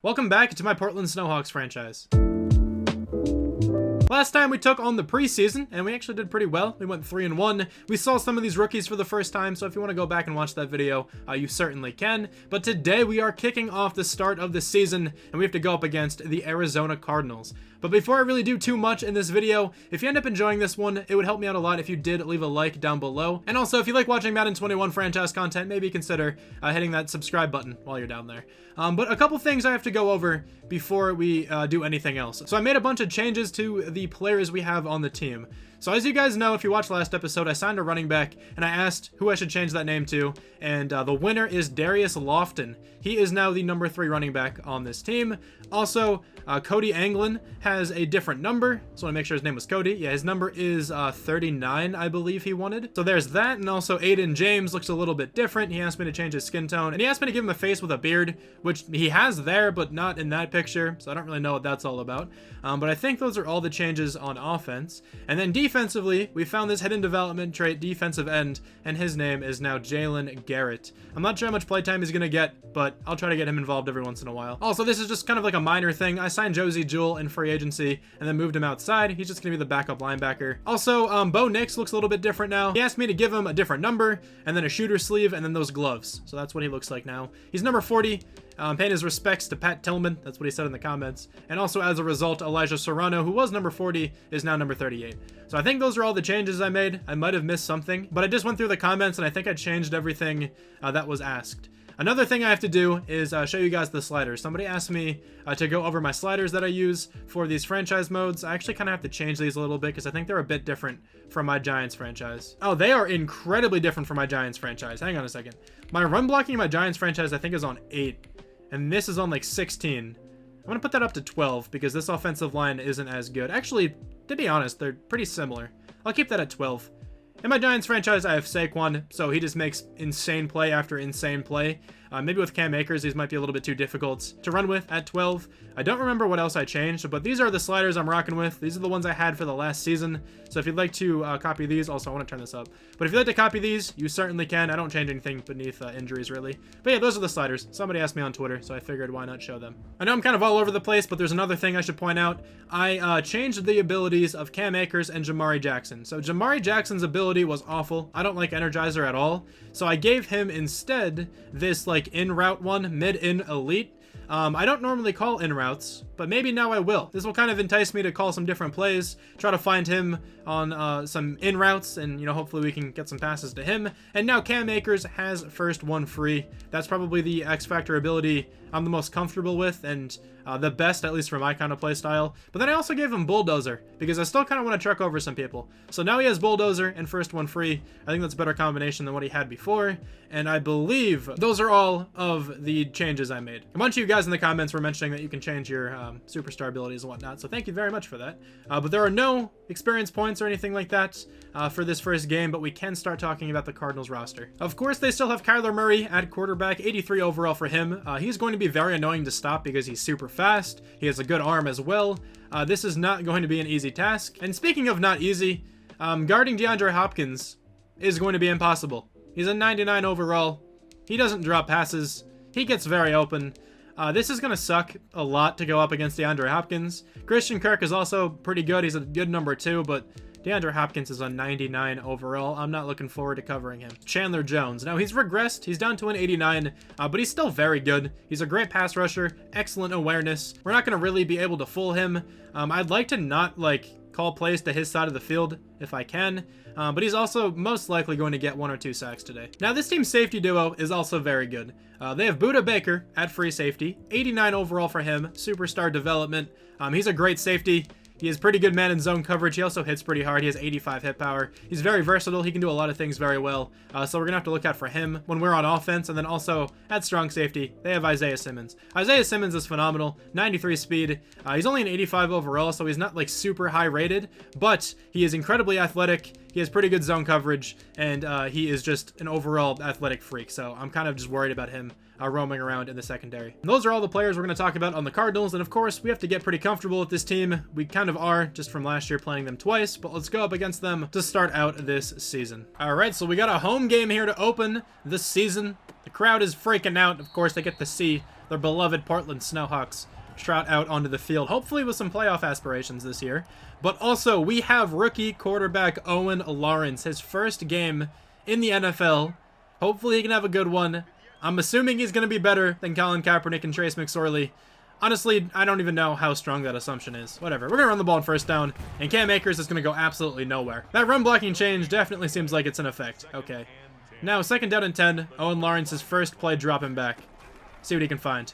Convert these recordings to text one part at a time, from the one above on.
Welcome back to my Portland Snowhawks franchise. Last time we took on the preseason, and we actually did pretty well. We went 3-1. We saw some of these rookies for the first time, so if you want to go back and watch that video, you certainly can. But today we are kicking off the start of the season, and we have to go up against the Arizona Cardinals. But before I really do too much in this video, if you end up enjoying this one, it would help me out a lot if you did leave a like down below. And also, if you like watching Madden 21 franchise content, maybe consider hitting that subscribe button while you're down there. But a couple things I have to go over before we do anything else. So I made a bunch of changes to the players we have on the team. So as you guys know, if you watched last episode, I signed a running back, and I asked who I should change that name to, and the winner is Darius Lofton. He is now the number 3 running back on this team. Also, Cody Anglin has a different number, so I want to make sure his name was Cody. Yeah, his number is 39, I believe he wanted. So there's that, and also Aiden James looks a little bit different. He asked me to change his skin tone, and he asked me to give him a face with a beard, which he has there, but not in that picture, so I don't really know what that's all about. But I think those are all the changes on offense. And then defensively, we found this hidden development trait, defensive end, and his name is now Jalen Garrett. I'm not sure how much playtime he's going to get, but I'll try to get him involved every once in a while. Also, this is just kind of like a minor thing. I signed Josie Jewell in free agency and then moved him outside. He's just going to be the backup linebacker. Also, Bo Nix looks a little bit different now. He asked me to give him a different number and then a shooter sleeve and then those gloves. So that's what he looks like now. He's number 40. Paying his respects to Pat Tillman. That's what he said in the comments. And also, as a result, Elijah Serrano, who was number 40, is now number 38. So I think those are all the changes I made. I might have missed something, but I just went through the comments, and I think I changed everything that was asked. Another thing I have to do is show you guys the sliders. Somebody asked me to go over my sliders that I use for these franchise modes. I actually kind of have to change these a little bit because I think they're a bit different from my Giants franchise. Oh, they are incredibly different from my Giants franchise. Hang on a second. My run blocking in my Giants franchise, I think, is on 8. And this is on like 16. I'm going to put that up to 12 because this offensive line isn't as good. Actually, to be honest, they're pretty similar. I'll keep that at 12. In my Giants franchise, I have Saquon, so he just makes insane play after insane play. Maybe with Cam Akers, these might be a little bit too difficult to run with at 12. I don't remember what else I changed, but these are the sliders I'm rocking with. These are the ones I had for the last season. So if you'd like to copy these, also I want to turn this up. But if you'd like to copy these, you certainly can. I don't change anything beneath injuries, really. But yeah, those are the sliders. Somebody asked me on Twitter, so I figured why not show them. I know I'm kind of all over the place, but there's another thing I should point out. I changed the abilities of Cam Akers and Jamari Jackson. So Jamari Jackson's ability was awful. I don't like Energizer at all. So I gave him instead this like in-route one, mid-in elite. I don't normally call in-routes, but maybe now I will. This will kind of entice me to call some different plays, try to find him on some in-routes, and, you know, hopefully we can get some passes to him. And now Cam Akers has first one free. That's probably the X-Factor ability I'm the most comfortable with, and the best, at least for my kind of play style. But then I also gave him Bulldozer, because I still kind of want to truck over some people. So now he has Bulldozer and first one free. I think that's a better combination than what he had before, and I believe those are all of the changes I made. A bunch of you guys in the comments were mentioning that you can change your superstar abilities and whatnot, so thank you very much for that. But there are no experience points or anything like that for this first game, but we can start talking about the Cardinals roster. Of course, they still have Kyler Murray at quarterback, 83 overall for him. He's going to be very annoying to stop because he's super fast. He has a good arm as well. This is not going to be an easy task. And speaking of not easy, guarding DeAndre Hopkins is going to be impossible. He's a 99 overall. He doesn't drop passes. He gets very open. This is going to suck a lot to go up against DeAndre Hopkins. Christian Kirk is also pretty good. He's a good number 2, but DeAndre Hopkins is a 99 overall. I'm not looking forward to covering him. Chandler Jones. Now, he's regressed. He's down to an 89, but he's still very good. He's a great pass rusher, excellent awareness. We're not going to really be able to fool him. I'd like to not, call plays to his side of the field if I can, but he's also most likely going to get 1 or 2 sacks today. Now, this team's safety duo is also very good. They have Budda Baker at free safety, 89 overall for him, superstar development. He's a great safety. He has pretty good man and zone coverage. He also hits pretty hard. He has 85 hit power. He's very versatile. He can do a lot of things very well. So we're going to have to look out for him when we're on offense. And then also at strong safety, they have Isaiah Simmons. Isaiah Simmons is phenomenal. 93 speed. He's only an 85 overall, so he's not super high rated, but he is incredibly athletic. He has pretty good zone coverage, and he is just an overall athletic freak. So I'm kind of just worried about him roaming around in the secondary. And those are all the players we're going to talk about on the Cardinals, and of course, we have to get pretty comfortable with this team. We kind of are, just from last year playing them twice, but let's go up against them to start out this season. All right, so we got a home game here to open this season. The crowd is freaking out. Of course, they get to see their beloved Portland Snowhawks trot out onto the field, hopefully with some playoff aspirations this year. But also, we have rookie quarterback Owen Lawrence, his first game in the NFL. Hopefully he can have a good one. I'm assuming he's going to be better than Colin Kaepernick and Trace McSorley. Honestly, I don't even know how strong that assumption is. Whatever. We're going to run the ball on first down, and Cam Akers is going to go absolutely nowhere. That run blocking change definitely seems like it's in effect. Okay. Now, 2nd down and 10. Owen Lawrence's first play dropping back. See what he can find.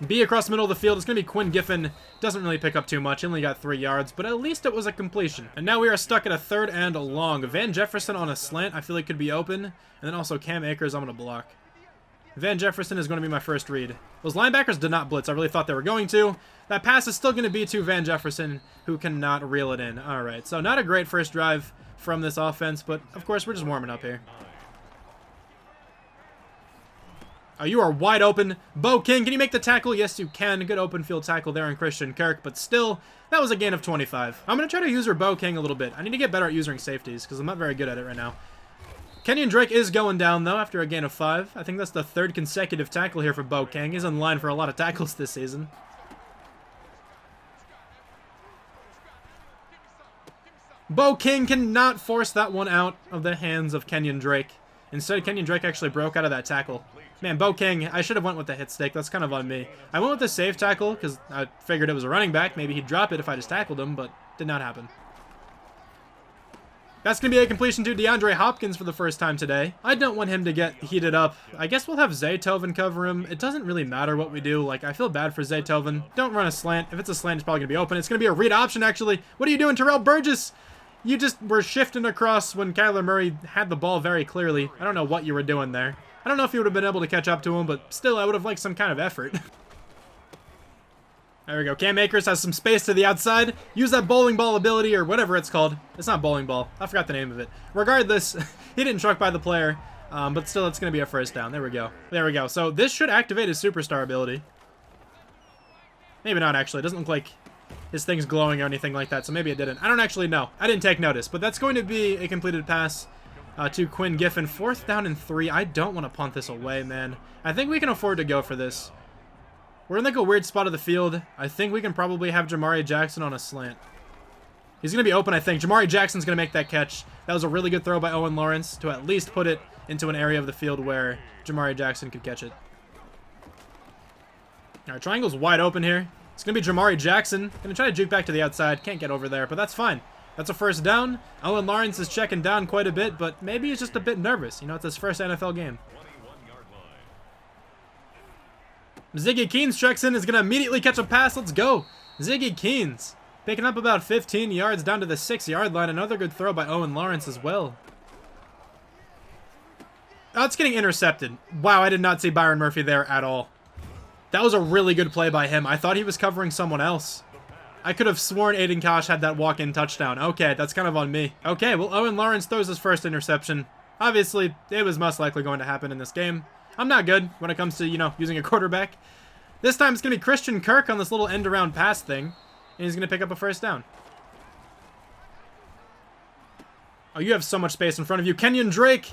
B across the middle of the field. It's going to be Quinn Giffen. Doesn't really pick up too much. He only got 3 yards, but at least it was a completion. And now we are stuck at a 3rd and long. Van Jefferson on a slant I feel like could be open. And then also Cam Akers I'm going to block. Van Jefferson is going to be my first read. Those linebackers did not blitz. I really thought they were going to. That pass is still going to be to Van Jefferson, who cannot reel it in. All right, so not a great first drive from this offense, but of course we're just warming up here. Oh, you are wide open. Bo King, can you make the tackle? Yes, you can. Good open field tackle there on Christian Kirk, but still, that was a gain of 25. I'm going to try to use Bo King a little bit. I need to get better at using safeties because I'm not very good at it right now. Kenyon Drake is going down, though, after a gain of 5. I think that's the 3rd consecutive tackle here for Bo King. He's in line for a lot of tackles this season. Bo King cannot force that one out of the hands of Kenyon Drake. Instead, Kenyon Drake actually broke out of that tackle. Man, Bo King, I should have went with the hit stick. That's kind of on me. I went with the safe tackle because I figured it was a running back. Maybe he'd drop it if I just tackled him, but did not happen. That's going to be a completion to DeAndre Hopkins for the first time today. I don't want him to get heated up. I guess we'll have Zaytoven cover him. It doesn't really matter what we do. Like, I feel bad for Zaytoven. Don't run a slant. If it's a slant, it's probably going to be open. It's going to be a read option, actually. What are you doing, Terrell Burgess? You just were shifting across when Kyler Murray had the ball very clearly. I don't know what you were doing there. I don't know if you would have been able to catch up to him, but still, I would have liked some kind of effort. There we go. Cam Akers has some space to the outside. Use that bowling ball ability or whatever it's called. It's not bowling ball. I forgot the name of it. Regardless, he didn't truck by the player, but still, it's going to be a first down. There we go. There we go. So this should activate his superstar ability. Maybe not, actually. It doesn't look like his thing's glowing or anything like that, so maybe it didn't. I don't actually know. I didn't take notice, but that's going to be a completed pass to Quinn Giffen. 4th down and 3. I don't want to punt this away, man. I think we can afford to go for this. We're in like a weird spot of the field. I think we can probably have Jamari Jackson on a slant. He's going to be open, I think. Jamari Jackson's going to make that catch. That was a really good throw by Owen Lawrence to at least put it into an area of the field where Jamari Jackson could catch it. All right, triangle's wide open here. It's going to be Jamari Jackson. Going to try to juke back to the outside. Can't get over there, but that's fine. That's a first down. Owen Lawrence is checking down quite a bit, but maybe he's just a bit nervous. You know, it's his first NFL game. Ziggy Keens checks in, is going to immediately catch a pass. Let's go. Ziggy Keens picking up about 15 yards down to the 6-yard line. Another good throw by Owen Lawrence as well. Oh, it's getting intercepted. Wow, I did not see Byron Murphy there at all. That was a really good play by him. I thought he was covering someone else. I could have sworn Aiden Kosh had that walk-in touchdown. Okay, that's kind of on me. Okay, well, Owen Lawrence throws his first interception. Obviously, it was most likely going to happen in this game. I'm not good when it comes to, you know, using a quarterback. This time it's going to be Christian Kirk on this little end-around pass thing. And he's going to pick up a first down. Oh, you have so much space in front of you. Kenyon Drake.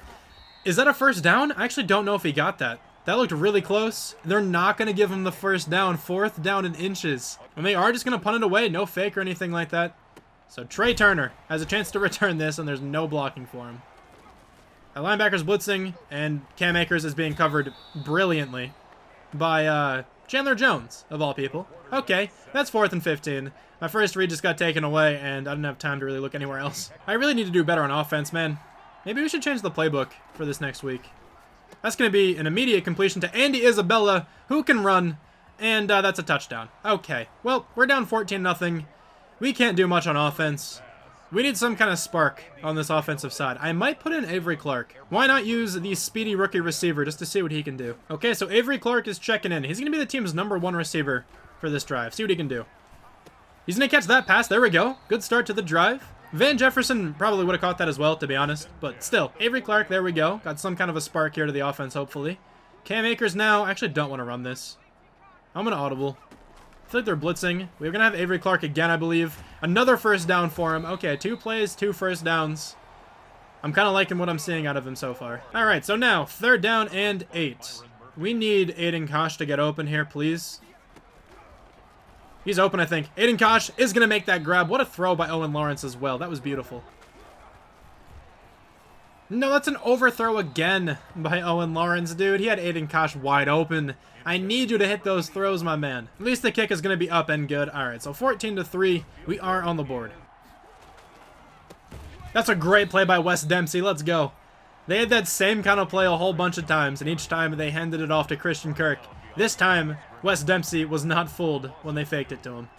Is that a first down? I actually don't know if he got that. That looked really close. They're not going to give him the first down. 4th down in inches. And they are just going to punt it away. No fake or anything like that. So Trey Turner has a chance to return this, and there's no blocking for him. The linebacker's blitzing, and Cam Akers is being covered brilliantly by Chandler Jones, of all people. Okay, that's 4th and 15. My first read just got taken away, and I didn't have time to really look anywhere else. I really need to do better on offense, man. Maybe we should change the playbook for this next week. That's going to be an immediate completion to Andy Isabella, who can run, and that's a touchdown. Okay, well, we're down 14-0. We can't do much on offense. We need some kind of spark on this offensive side. I might put in Avery Clark. Why not use the speedy rookie receiver just to see what he can do? Okay, so Avery Clark is checking in. He's going to be the team's #1 receiver for this drive. See what he can do. He's going to catch that pass. There we go. Good start to the drive. Van Jefferson probably would have caught that as well, to be honest. But still, Avery Clark, there we go. Got some kind of a spark here to the offense, hopefully. Cam Akers now. I actually don't want to run this. I'm going to audible. I feel like they're blitzing. We're going to have Avery Clark again, I believe. Another first down for him. Okay, 2 plays, 2 first downs. I'm kind of liking what I'm seeing out of him so far. All right, so now 3rd down and 8. We need Aiden Kosh to get open here, please. He's open, I think. Aiden Kosh is going to make that grab. What a throw by Owen Lawrence as well. That was beautiful. No, that's an overthrow again by Owen Lawrence, dude. He had Aiden Kosh wide open. I need you to hit those throws, my man. At least the kick is going to be up and good. All right, so 14-3. We are on the board. That's a great play by Wes Dempsey. Let's go. They had that same kind of play a whole bunch of times, and each time they handed it off to Christian Kirk. This time, Wes Dempsey was not fooled when they faked it to him.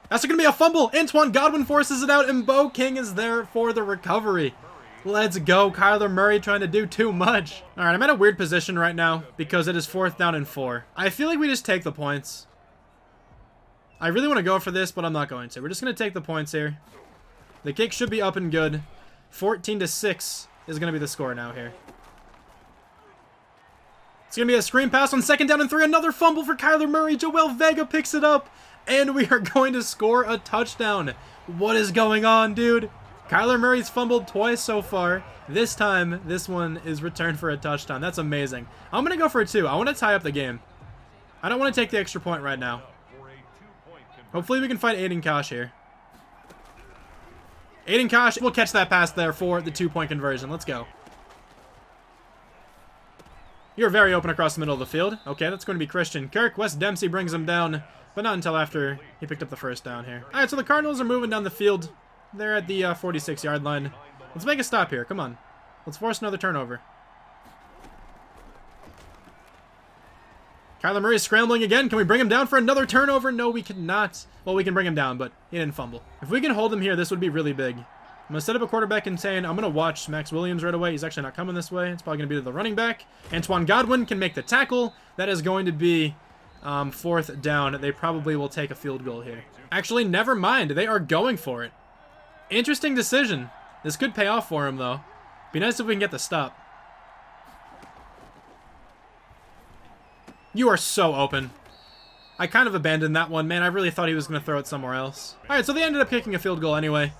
That's going to be a fumble. Antoine Godwin forces it out, and Bo King is there for the recovery. Let's go. Kyler Murray trying to do too much. All right, I'm at a weird position right now because it is 4th down and 4. I feel like we just take the points. I really want to go for this, but I'm not going to. We're just going to take the points here. The kick should be up and good. 14-6 is going to be the score now here. It's going to be a screen pass on 2nd down and 3. Another fumble for Kyler Murray. Joel Vega picks it up. And we are going to score a touchdown. What is going on, dude? Kyler Murray's fumbled twice so far. This time, this one is returned for a touchdown. That's amazing. I'm going to go for a 2. I want to tie up the game. I don't want to take the extra point right now. Hopefully we can find Aiden Kosh here. Aiden Kosh will catch that pass there for the 2-point conversion. Let's go. You're very open across the middle of the field. Okay, that's going to be Christian Kirk. Wes Dempsey brings him down, but not until after he picked up the 1st down here. All right, so the Cardinals are moving down the field. They're at the 46-yard line. Let's make a stop here. Come on. Let's force another turnover. Kyler Murray is scrambling again. Can we bring him down for another turnover? No, we cannot. Well, we can bring him down, but he didn't fumble. If we can hold him here, this would be really big. I'm going to set up a quarterback and saying I'm going to watch Max Williams right away. He's actually not coming this way. It's probably going to be to the running back. Antoine Godwin can make the tackle. That is going to be 4th down. They probably will take a field goal here. Actually, never mind. They are going for it. Interesting decision. This could pay off for him, though. Be nice if we can get the stop. You are so open. I kind of abandoned that one, man. I really thought he was going to throw it somewhere else. All right, so they ended up kicking a field goal anyway.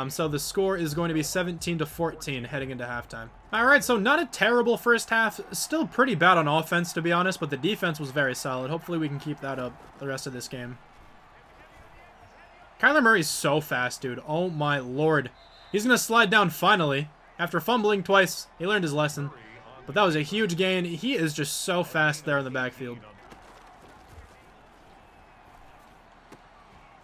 So the score is going to be 17-14 heading into halftime. All right, so not a terrible first half. Still pretty bad on offense, to be honest, but the defense was very solid. Hopefully we can keep that up the rest of this game. Kyler Murray's so fast, dude. Oh, my Lord. He's going to slide down finally. After fumbling twice, he learned his lesson. But that was a huge gain. He is just so fast there in the backfield.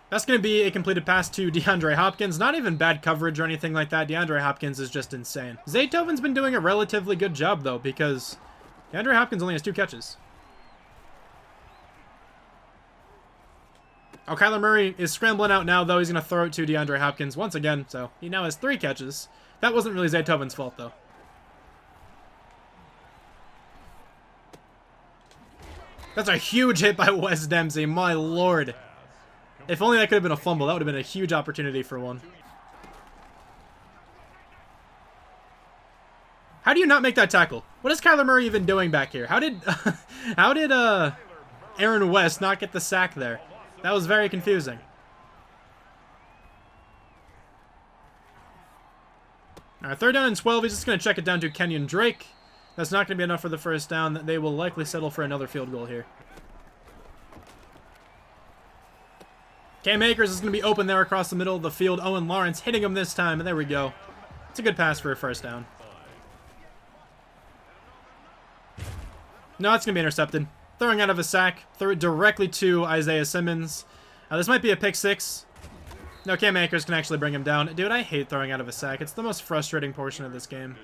That's going to be a completed pass to DeAndre Hopkins. Not even bad coverage or anything like that. DeAndre Hopkins is just insane. Zaytoven's been doing a relatively good job, though, because DeAndre Hopkins only has 2 catches. Oh, Kyler Murray is scrambling out now, though. He's going to throw it to DeAndre Hopkins once again, so he now has 3 catches. That wasn't really Zaytoven's fault, though. That's a huge hit by Wes Dempsey, my Lord. If only that could have been a fumble. That would have been a huge opportunity for one. How do you not make that tackle? What is Kyler Murray even doing back here? How did Aaron West not get the sack there? That was very confusing. All right, 3rd down and 12. He's just going to check it down to Kenyon Drake. That's not going to be enough for the 1st down. They will likely settle for another field goal here. Cam Akers is going to be open there across the middle of the field. Owen Lawrence hitting him this time, and there we go. It's a good pass for a 1st down. No, it's going to be intercepted. Throwing out of a sack. Threw it directly to Isaiah Simmons. This might be a pick 6. No, Cam Akers can actually bring him down. Dude, I hate throwing out of a sack. It's the most frustrating portion of this game.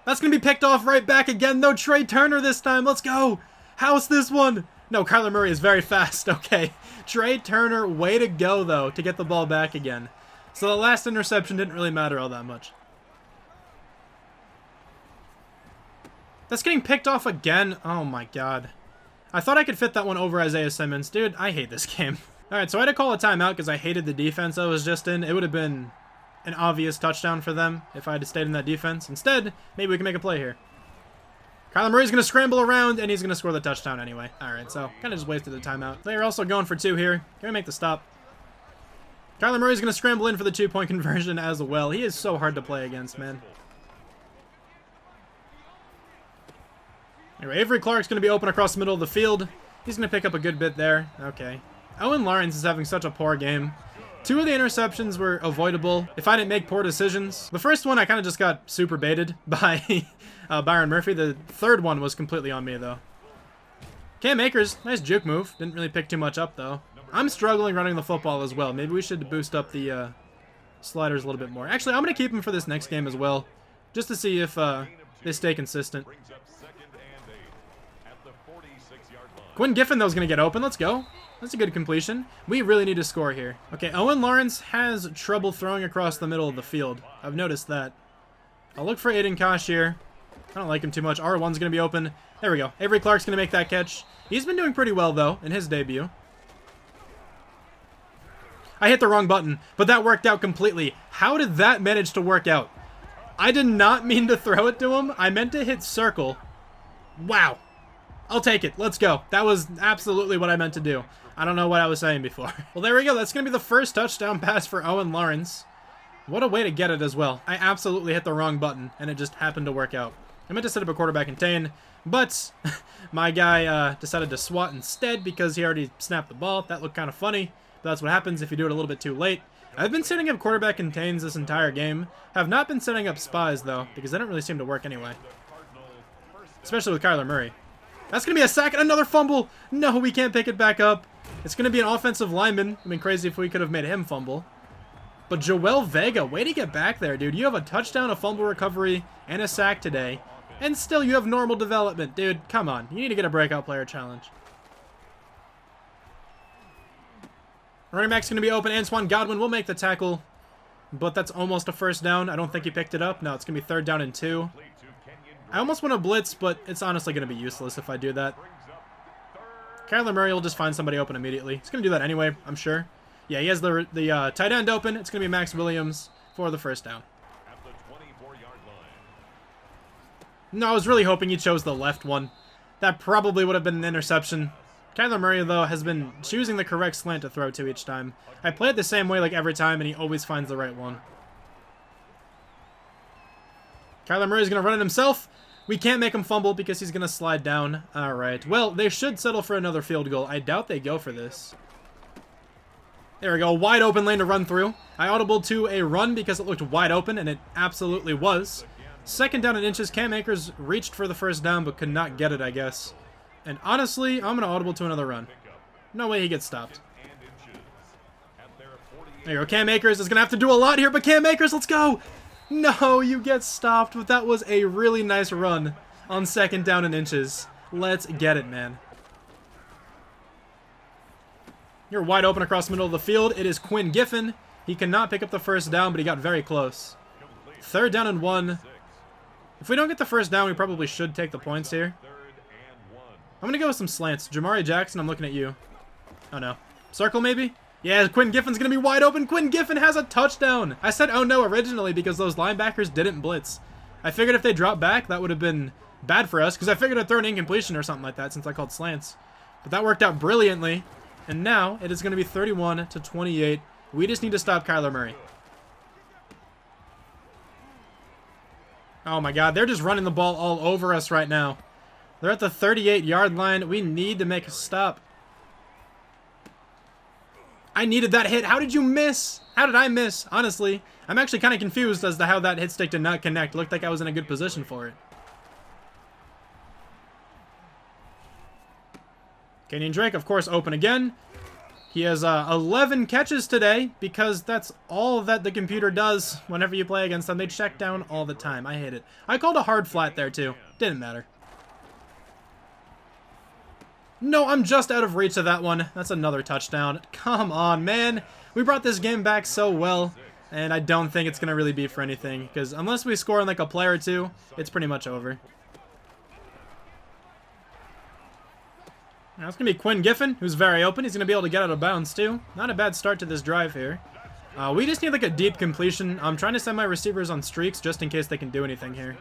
That's going to be picked off right back again, though. Trey Turner this time. Let's go. House this one. No, Kyler Murray is very fast. Okay. Trey Turner, way to go, though, to get the ball back again. So the last interception didn't really matter all that much. That's getting picked off again. Oh, my God. I thought I could fit that one over Isaiah Simmons. Dude, I hate this game. All right, so I had to call a timeout because I hated the defense I was just in. It would have been an obvious touchdown for them if I had stayed in that defense. Instead, maybe we can make a play here. Kyler Murray's going to scramble around, and he's going to score the touchdown anyway. All right, so kind of just wasted the timeout. They're also going for 2 here. Can we make the stop? Kyler Murray's going to scramble in for the 2-point conversion as well. He is so hard to play against, man. Anyway, Avery Clark's going to be open across the middle of the field. He's going to pick up a good bit there. Okay. Owen Lawrence is having such a poor game. 2 of the interceptions were avoidable if I didn't make poor decisions. The first one, I kind of just got super baited by Byron Murphy. The third one was completely on me, though. Cam Akers, nice juke move. Didn't really pick too much up, though. I'm struggling running the football as well. Maybe we should boost up the sliders a little bit more. Actually, I'm going to keep him for this next game as well, just to see if they stay consistent. Quinn Giffen, though, is going to get open. Let's go. That's a good completion. We really need to score here. Okay, Owen Lawrence has trouble throwing across the middle of the field. I've noticed that. I'll look for Aiden Kosh here. I don't like him too much. R1's going to be open. There we go. Avery Clark's going to make that catch. He's been doing pretty well, though, in his debut. I hit the wrong button, but that worked out completely. How did that manage to work out? I did not mean to throw it to him. I meant to hit circle. Wow. I'll take it. Let's go. That was absolutely what I meant to do. I don't know what I was saying before. Well, there we go. That's going to be the first touchdown pass for Owen Lawrence. What a way to get it as well. I absolutely hit the wrong button, and it just happened to work out. I meant to set up a quarterback contain, but my guy decided to swat instead because he already snapped the ball. That looked kind of funny, but that's what happens if you do it a little bit too late. I've been setting up quarterback contains this entire game. Have not been setting up spies, though, because they don't really seem to work anyway. Especially with Kyler Murray. That's going to be a sack and another fumble. No, we can't pick it back up. It's going to be an offensive lineman. I mean, crazy if we could have made him fumble. But Joel Vega, way to get back there, dude. You have a touchdown, a fumble recovery, and a sack today. And still you have normal development. Dude, come on. You need to get a breakout player challenge. Running back's going to be open. Antoine Godwin will make the tackle. But that's almost a first down. I don't think he picked it up. No, it's going to be 3rd down and 2. I almost want to blitz, but it's honestly going to be useless if I do that. Kyler Murray will just find somebody open immediately. He's going to do that anyway, I'm sure. Yeah, he has the tight end open. It's going to be Max Williams for the first down. No, I was really hoping he chose the left one. That probably would have been an interception. Kyler Murray, though, has been choosing the correct slant to throw to each time. I play it the same way like every time, and he always finds the right one. Kyler Murray's going to run it himself. We can't make him fumble because he's going to slide down. All right. Well, they should settle for another field goal. I doubt they go for this. There we go. Wide open lane to run through. I audibled to a run because it looked wide open, and it absolutely was. 2nd down and inches. Cam Akers reached for the first down but could not get it, I guess. And honestly, I'm going to audible to another run. No way he gets stopped. There you go. Cam Akers is going to have to do a lot here, but Cam Akers, let's go! No, you get stopped, but that was a really nice run on 2nd down and inches. Let's get it, man. You're wide open across the middle of the field. It is Quinn Giffen. He cannot pick up the first down, but he got very close. 3rd down and 1. If we don't get the first down, we probably should take the points here. I'm going to go with some slants. Jamari Jackson, I'm looking at you. Oh, no. Circle, maybe? Yeah, Quinn Giffen's going to be wide open. Quinn Giffen has a touchdown. I said, oh, no, originally because those linebackers didn't blitz. I figured if they dropped back, that would have been bad for us because I figured I'd throw an incompletion or something like that since I called slants. But that worked out brilliantly. And now it is going to be 31-28. We just need to stop Kyler Murray. Oh, my God. They're just running the ball all over us right now. They're at the 38-yard line. We need to make a stop. I needed that hit. How did you miss? How did I miss? Honestly, I'm actually kind of confused as to how that hit stick did not connect. It looked like I was in a good position for it. Kenyon Drake, of course, open again. He has 11 catches today because that's all that the computer does whenever you play against them. They check down all the time. I hate it. I called a hard flat there, too. Didn't matter. No, I'm just out of reach of that one. That's another touchdown. Come on, man. We brought this game back so well, and I don't think it's going to really be for anything, because unless we score in like a play or two, it's pretty much over. Now it's going to be Quinn Giffen, who's very open. He's going to be able to get out of bounds, too. Not a bad start to this drive here. We just need like a deep completion. I'm trying to send my receivers on streaks just in case they can do anything here.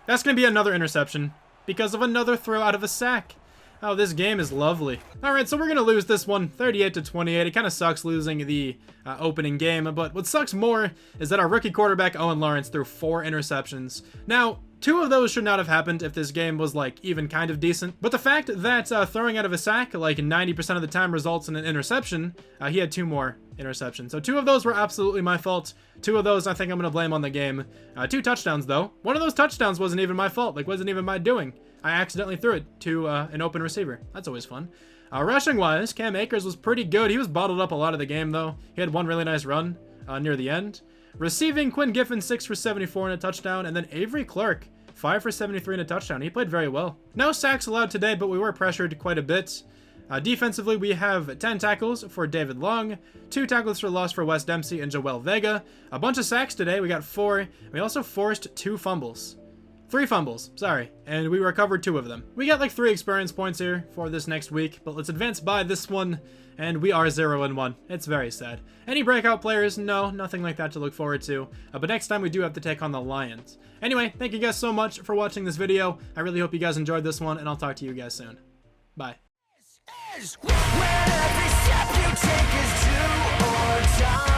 That's going to be another interception because of another throw out of a sack. Oh, this game is lovely. All right, so we're going to lose this one 38-28. It kind of sucks losing the opening game, but what sucks more is that our rookie quarterback, Owen Lawrence, threw 4 interceptions. Now, 2 of those should not have happened if this game was, like, even kind of decent. But the fact that throwing out of a sack, like, 90% of the time results in an interception, he had 2 more interceptions. So 2 of those were absolutely my fault. 2 of those I think I'm going to blame on the game. 2 touchdowns, though. One of those touchdowns wasn't even my fault. Like, wasn't even my doing. I accidentally threw it to an open receiver. That's always fun. Rushing-wise, Cam Akers was pretty good. He was bottled up a lot of the game, though. He had 1 really nice run near the end. Receiving, Quinn Giffen, 6 for 74 and a touchdown. And then Avery Clark, 5 for 73 and a touchdown. He played very well. No sacks allowed today, but we were pressured quite a bit. Defensively, we have 10 tackles for David Long, 2 tackles for loss for Wes Dempsey and Joel Vega. A bunch of sacks today. We got 4. We also forced 2 fumbles. 3 fumbles, sorry, and we recovered 2 of them. We got like 3 experience points here for this next week, but let's advance by this one, and we are 0-1. It's very sad. Any breakout players? No, nothing like that to look forward to, but next time we do have to take on the Lions. Anyway, thank you guys so much for watching this video. I really hope you guys enjoyed this one, and I'll talk to you guys soon. Bye. Where every step you take is do or die.